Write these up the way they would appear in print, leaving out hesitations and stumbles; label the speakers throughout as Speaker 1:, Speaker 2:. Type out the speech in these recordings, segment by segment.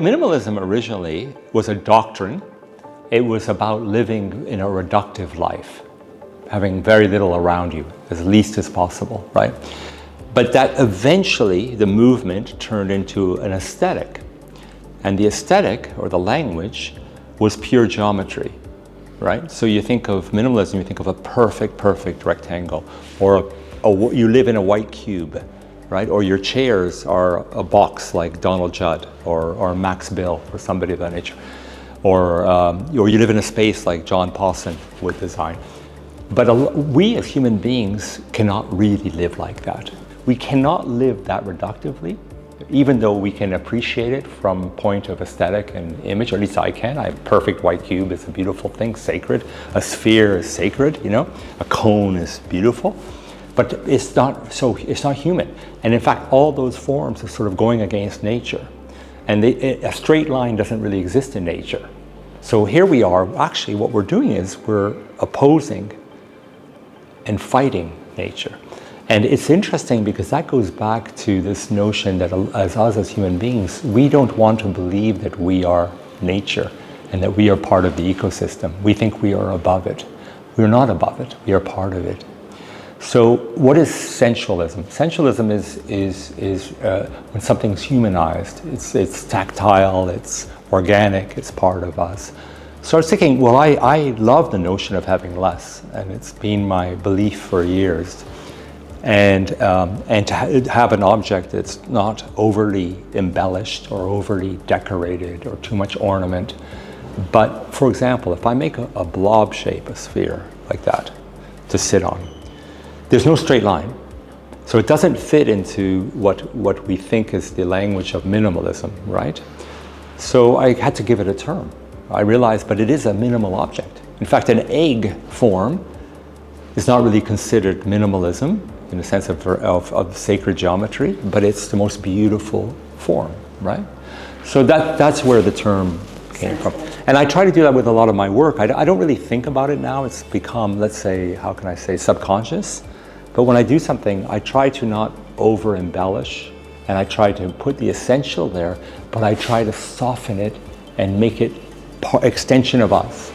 Speaker 1: minimalism originally was a doctrine. It was about living in a reductive life, having very little around you, as least as possible, right? But that eventually the movement turned into an aesthetic. And the aesthetic, or the language, was pure geometry, right? So you think of minimalism, you think of a perfect rectangle, or you live in a white cube, right? Or your chairs are a box like Donald Judd or Max Bill or somebody of that nature. Or you live in a space like John Pawson would design. But we as human beings cannot really live like that. We cannot live that reductively, even though we can appreciate it from point of aesthetic and image, or at least I can. A perfect white cube is a beautiful thing, sacred. A sphere is sacred, you know. A cone is beautiful, but it's not human. And in fact, all those forms are sort of going against nature. And a straight line doesn't really exist in nature. So here we are, actually what we're doing is we're opposing and fighting nature. And it's interesting because that goes back to this notion that as us as human beings, we don't want to believe that we are nature and that we are part of the ecosystem. We think we are above it. We're not above it, we are part of it. So what is sensualism? Sensualism is when something's humanized. It's tactile, it's organic, it's part of us. So I was thinking, well, I love the notion of having less, and it's been my belief for years. And to have an object that's not overly embellished or overly decorated or too much ornament. But for example, if I make a blob shape, a sphere like that to sit on, there's no straight line. So it doesn't fit into what we think is the language of minimalism, right? So I had to give it a term. I realized, but it is a minimal object. In fact, an egg form is not really considered minimalism in the sense of sacred geometry, but it's the most beautiful form, right? So that's where the term came from. And I try to do that with a lot of my work. I don't really think about it now. It's become, let's say, how can I say, subconscious. But when I do something, I try to not over-embellish, and I try to put the essential there, but I try to soften it and make it extension of us.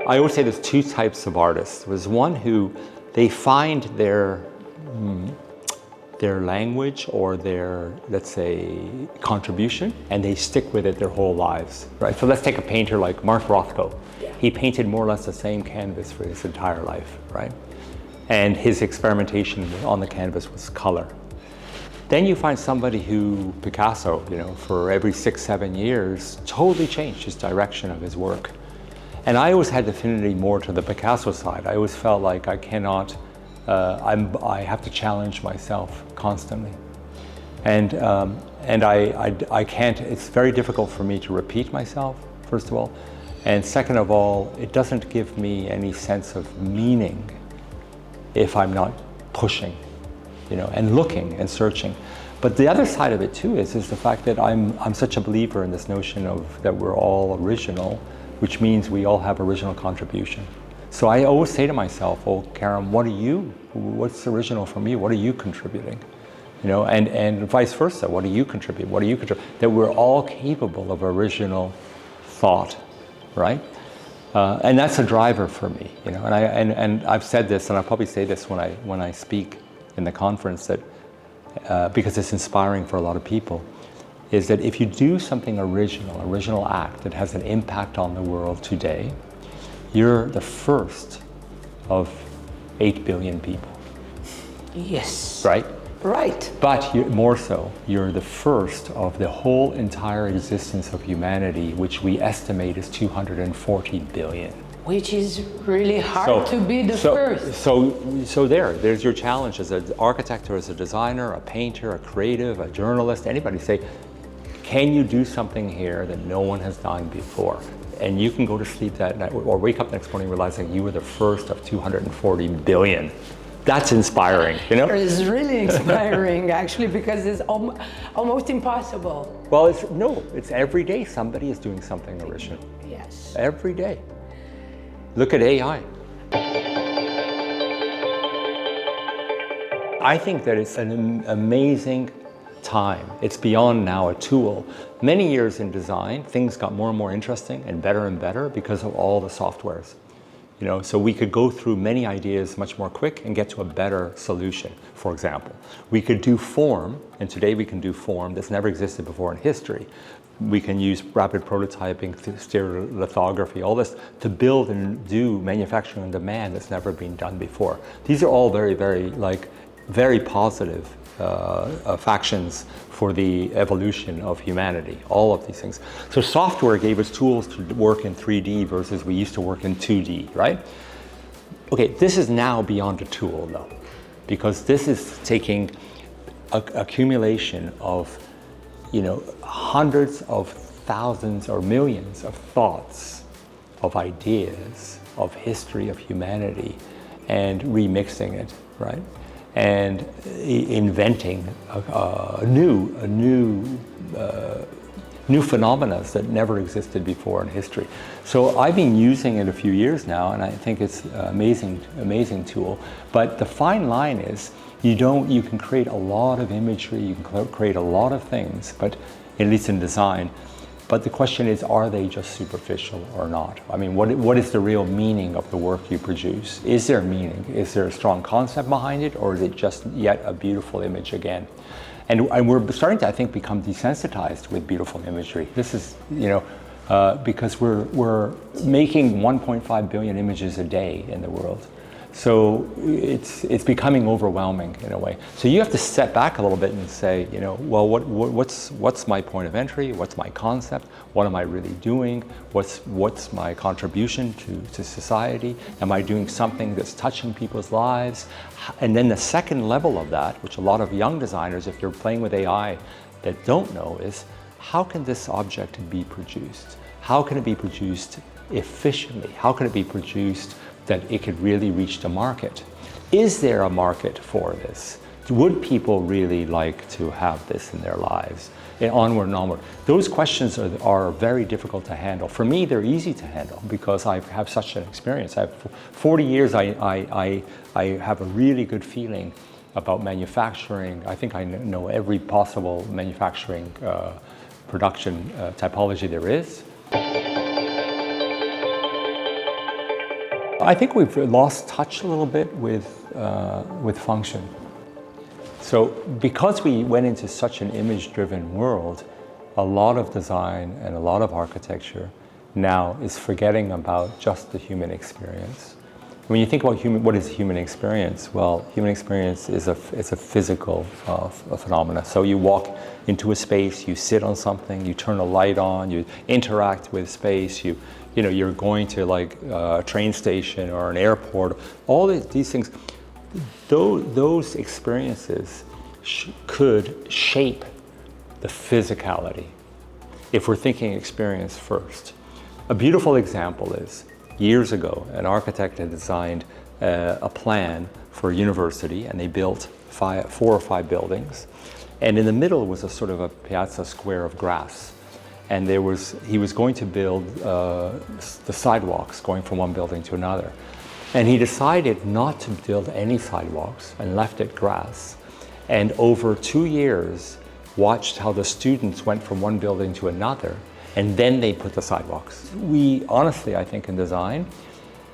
Speaker 1: I always say there's two types of artists. There's one who they find their language or their, let's say, contribution, and they stick with it their whole lives, right? So let's take a painter like Mark Rothko. He painted more or less the same canvas for his entire life, right? And his experimentation on the canvas was color. Then you find somebody who, Picasso, you know, for every 6-7 years, totally changed his direction of his work. And I always had affinity more to the Picasso side. I always felt like I cannot, I have to challenge myself constantly. And I can't, it's very difficult for me to repeat myself, first of all. And second of all, it doesn't give me any sense of meaning if I'm not pushing, you know, and looking and searching. But the other side of it too is the fact that I'm such a believer in this notion of that we're all original, which means we all have original contribution. So I always say to myself, oh, Karim, what's original from you? What are you contributing? You know, and vice versa, what do you contribute? What do you contribute? That we're all capable of original thought, right? And that's a driver for me, you know. And I've said this, and I'll probably say this when I speak in the conference, that because it's inspiring for a lot of people, is that if you do something original act that has an impact on the world today, you're the first of 8 billion people.
Speaker 2: Yes.
Speaker 1: Right?
Speaker 2: Right.
Speaker 1: But more so, you're the first of the whole entire existence of humanity, which we estimate is 240 billion.
Speaker 2: Which is really hard to be the first.
Speaker 1: So there's your challenge as an architect or as a designer, a painter, a creative, a journalist, anybody. Say, can you do something here that no one has done before? And you can go to sleep that night or wake up next morning realizing you were the first of 240 billion. That's inspiring, you know?
Speaker 2: It's really inspiring, actually, because it's almost impossible.
Speaker 1: Well, it's every day somebody is doing something original.
Speaker 2: Yes.
Speaker 1: Every day. Look at AI. I think that it's an amazing time. It's beyond now a tool. Many years in design, things got more and more interesting and better because of all the softwares. You know, so we could go through many ideas much more quick and get to a better solution. For example, we could do form, and today we can do form that's never existed before in history. We can use rapid prototyping, stereolithography, all this to build and do manufacturing on demand that's never been done before. These are all very positive factions for the evolution of humanity, all of these things. So software gave us tools to work in 3D versus we used to work in 2D, right? Okay, this is now beyond a tool though, because this is taking accumulation of, you know, hundreds of thousands or millions of thoughts, of ideas, of history of humanity, and remixing it, right? And inventing new phenomena that never existed before in history. So I've been using it a few years now, and I think it's an amazing tool. But the fine line is, you can create a lot of imagery, you can create a lot of things, but at least in design. But the question is, are they just superficial or not? I mean, what is the real meaning of the work you produce? Is there meaning? Is there a strong concept behind it, or is it just yet a beautiful image again? And we're starting to, I think, become desensitized with beautiful imagery. This is, you know, because we're making 1.5 billion images a day in the world. So it's becoming overwhelming in a way. So you have to step back a little bit and say, you know, well, what's my point of entry? What's my concept? What am I really doing? What's my contribution to society? Am I doing something that's touching people's lives? And then the second level of that, which a lot of young designers, if you're playing with AI, that don't know, is how can this object be produced? How can it be produced efficiently? How can it be produced that it could really reach the market? Is there a market for this? Would people really like to have this in their lives? And onward and onward. Those questions are very difficult to handle. For me, they're easy to handle because I have such an experience. I have 40 years, I have a really good feeling about manufacturing. I think I know every possible manufacturing production typology there is. I think we've lost touch a little bit with function. So because we went into such an image-driven world, a lot of design and a lot of architecture now is forgetting about just the human experience. When you think about what is human experience? Well, human experience is a physical phenomena. So you walk into a space, you sit on something, you turn a light on, you interact with space, you're going to like a train station or an airport. All these things, those experiences could shape the physicality if we're thinking experience first. A beautiful example is, years ago, an architect had designed a plan for a university, and they built 4 or 5 buildings. And in the middle was a sort of a piazza square of grass. And he was going to build the sidewalks going from one building to another. And he decided not to build any sidewalks and left it grass. And over 2 years, watched how the students went from one building to another, and then they put the sidewalks. We honestly, I think in design,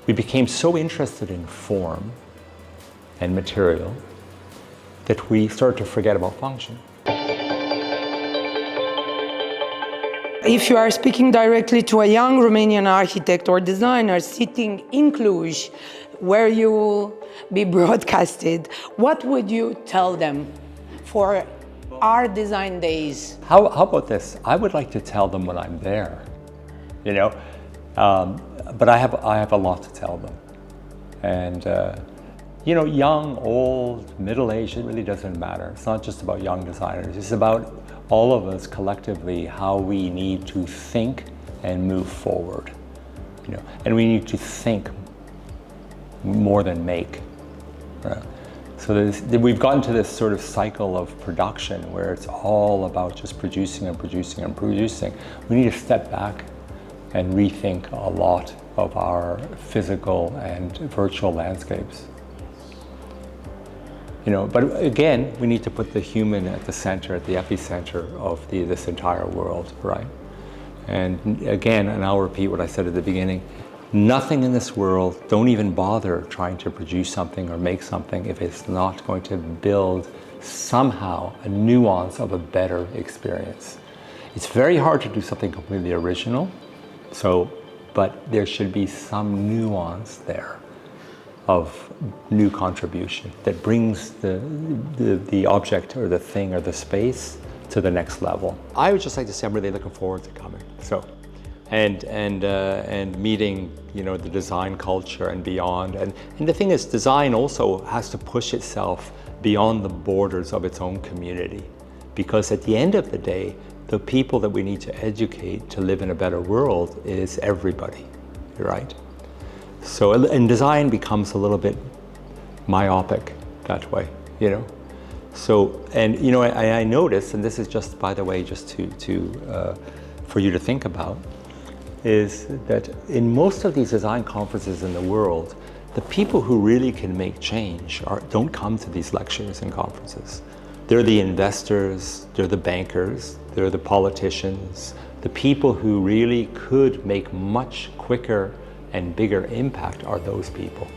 Speaker 1: we became so interested in form and material that we started to forget about function.
Speaker 2: If you are speaking directly to a young Romanian architect or designer sitting in Cluj, where you will be broadcasted, what would you tell them for our design days?
Speaker 1: How about this? I would like to tell them when I'm there, you know, but I have a lot to tell them. And, you know, young, old, middle-aged, it really doesn't matter. It's not just about young designers. It's about all of us collectively, how we need to think and move forward, you know, and we need to think more than make, right? So we've gotten to this sort of cycle of production where it's all about just producing and producing and producing. We need to step back and rethink a lot of our physical and virtual landscapes. But again, we need to put the human at the center, at the epicenter of this entire world, right? And again, and I'll repeat what I said at the beginning, nothing in this world, don't even bother trying to produce something or make something if it's not going to build somehow a nuance of a better experience. It's very hard to do something completely original, but there should be some nuance there of new contribution that brings the object or the thing or the space to the next level. I would just like to say I'm really looking forward to coming. And meeting, the design culture and beyond. And the thing is, design also has to push itself beyond the borders of its own community, because at the end of the day, the people that we need to educate to live in a better world is everybody, right? So, and design becomes a little bit myopic that way, So, and I noticed, and this is just, by the way, just for you to think about, is that in most of these design conferences in the world, the people who really can make change don't come to these lectures and conferences. They're the investors, they're the bankers, they're the politicians, the people who really could make much quicker and bigger impact are those people.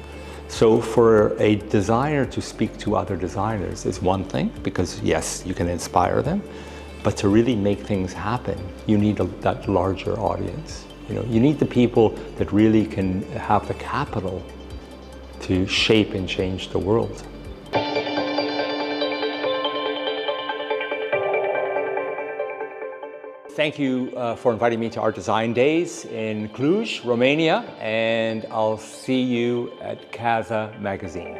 Speaker 1: So for a designer to speak to other designers is one thing, because yes, you can inspire them, but to really make things happen, you need that larger audience. You need the people that really can have the capital to shape and change the world. Thank you for inviting me to Art Design Days in Cluj, Romania, and I'll see you at Casa Magazin.